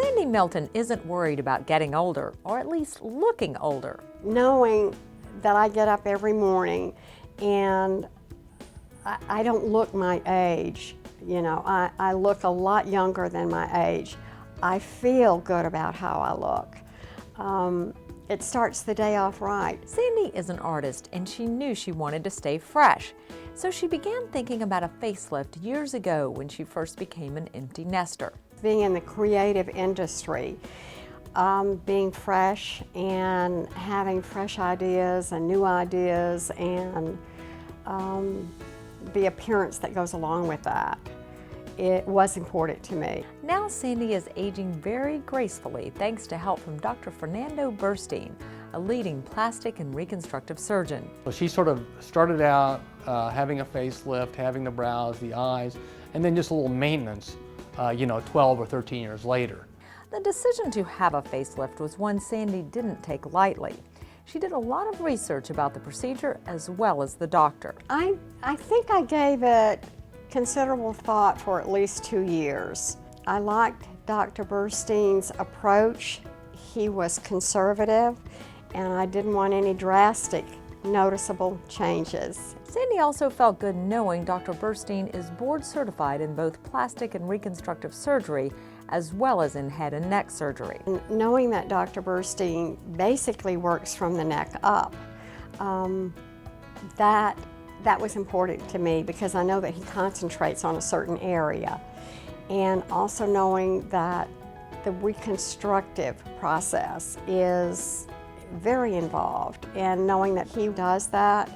Sandy Milton isn't worried about getting older, or at least looking older. Knowing that I get up every morning and I don't look my age, you know, I look a lot younger than my age. I feel good about how I look. It starts the day off right. Sandy is an artist and she knew she wanted to stay fresh. So she began thinking about a facelift years ago when she first became an empty nester. Being in the creative industry, being fresh and having fresh ideas and new ideas and the appearance that goes along with that, it was important to me. Now Sandy is aging very gracefully thanks to help from Dr. Fernando Burstein, a leading plastic and reconstructive surgeon. So she sort of started out having a facelift, having the brows, the eyes, and then just a little maintenance, 12 or 13 years later. The decision to have a facelift was one Sandy didn't take lightly. She did a lot of research about the procedure as well as the doctor. I think I gave it considerable thought for at least 2 years. I liked Dr. Burstyn's approach. He was conservative and I didn't want any drastic, noticeable changes. Sandy also felt good knowing Dr. Burstein is board certified in both plastic and reconstructive surgery as well as in head and neck surgery. And knowing that Dr. Burstyn basically works from the neck up, that was important to me because I know that he concentrates on a certain area. And also knowing that the reconstructive process is very involved, and knowing that he does that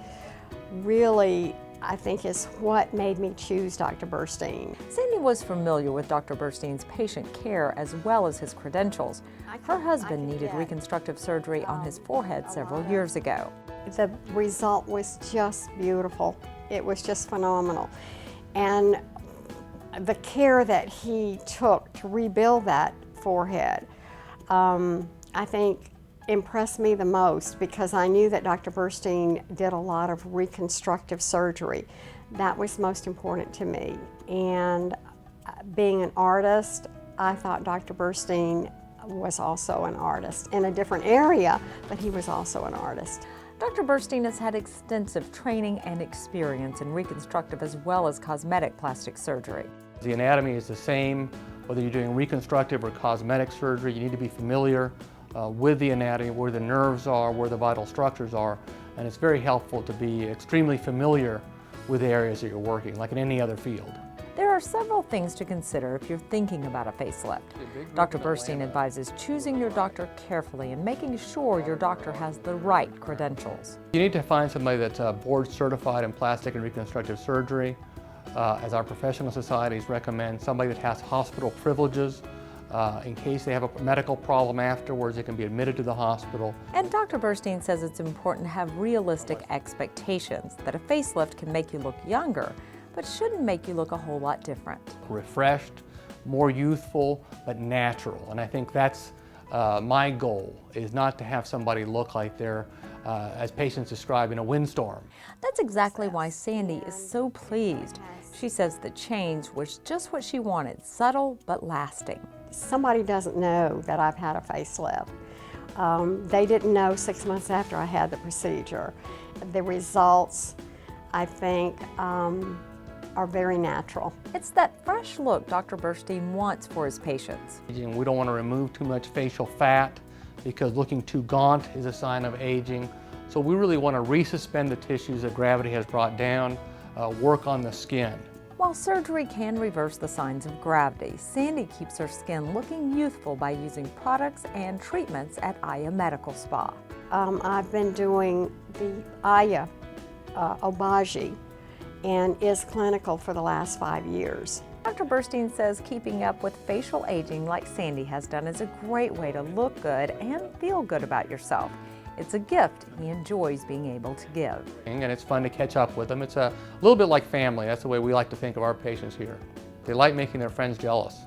really, I think, is what made me choose Dr. Burstyn. Sandy was familiar with Dr. Burstyn's patient care as well as his credentials. Her husband needed reconstructive surgery on his forehead several years ago. The result was just beautiful. It was just phenomenal. And the care that he took to rebuild that forehead, I think impressed me the most because I knew that Dr. Burstyn did a lot of reconstructive surgery. That was most important to me. And being an artist, I thought Dr. Burstyn was also an artist in a different area, but he was also an artist. Dr. Burstyn has had extensive training and experience in reconstructive as well as cosmetic plastic surgery. The anatomy is the same, whether you're doing reconstructive or cosmetic surgery. You need to be familiar with the anatomy, where the nerves are, where the vital structures are, and it's very helpful to be extremely familiar with the areas that you're working, like in any other field. There are several things to consider if you're thinking about a facelift. Dr. Burstyn advises choosing your doctor carefully and making sure your doctor has the right credentials. You need to find somebody that's board certified in plastic and reconstructive surgery. As our professional societies recommend, somebody that has hospital privileges. In case they have a medical problem afterwards, they can be admitted to the hospital. And Dr. Burstyn says it's important to have realistic expectations, that a facelift can make you look younger, but shouldn't make you look a whole lot different. Refreshed, more youthful, but natural. And I think that's my goal, is not to have somebody look like they're, as patients describe, in a windstorm. That's exactly why Sandy is so pleased. She says the change was just what she wanted, subtle but lasting. Somebody doesn't know that I've had a facelift. They didn't know 6 months after I had the procedure. The results, I think, are very natural. It's that fresh look Dr. Burstyn wants for his patients. We don't want to remove too much facial fat because looking too gaunt is a sign of aging. So we really want to resuspend the tissues that gravity has brought down, work on the skin. While surgery can reverse the signs of gravity, Sandy keeps her skin looking youthful by using products and treatments at Aya Medical Spa. I've been doing the Aya Obagi and is clinical for the last 5 years. Dr. Burstyn says keeping up with facial aging like Sandy has done is a great way to look good and feel good about yourself. It's a gift he enjoys being able to give. And it's fun to catch up with them. It's a little bit like family. That's the way we like to think of our patients here. They like making their friends jealous.